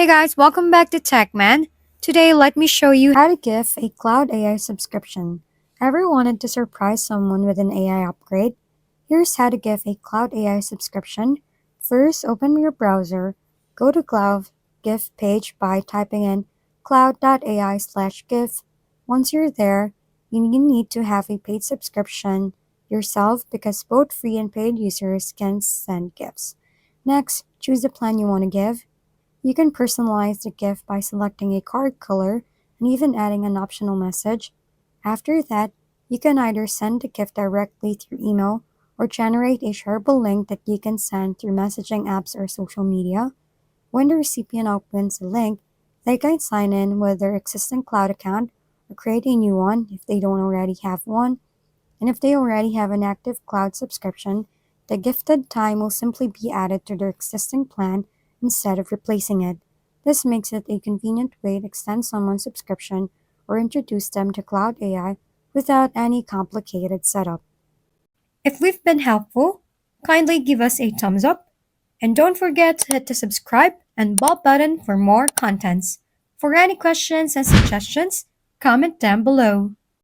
Hey guys, welcome back to TechMan. Today, let me show you how to give a Claude AI subscription. Ever wanted to surprise someone with an AI upgrade? Here's how to give a Claude AI subscription. First, open your browser, go to Claude gift page by typing in cloud.ai/gift. Once you're there, you need to have a paid subscription yourself because both free and paid users can send gifts. Next, choose the plan you want to give. You can personalize the gift by selecting a card color and even adding an optional message. After that, you can either send the gift directly through email or generate a shareable link that you can send through messaging apps or social media. When the recipient opens the link, they can sign in with their existing cloud account or create a new one if they don't already have one. And if they already have an active cloud subscription, the gifted time will simply be added to their existing plan instead of replacing it. This makes it a convenient way to extend someone's subscription or introduce them to Cloud AI without any complicated setup. If we've been helpful, kindly give us a thumbs up and don't forget to hit the subscribe and bell button for more contents. For any questions and suggestions, comment down below.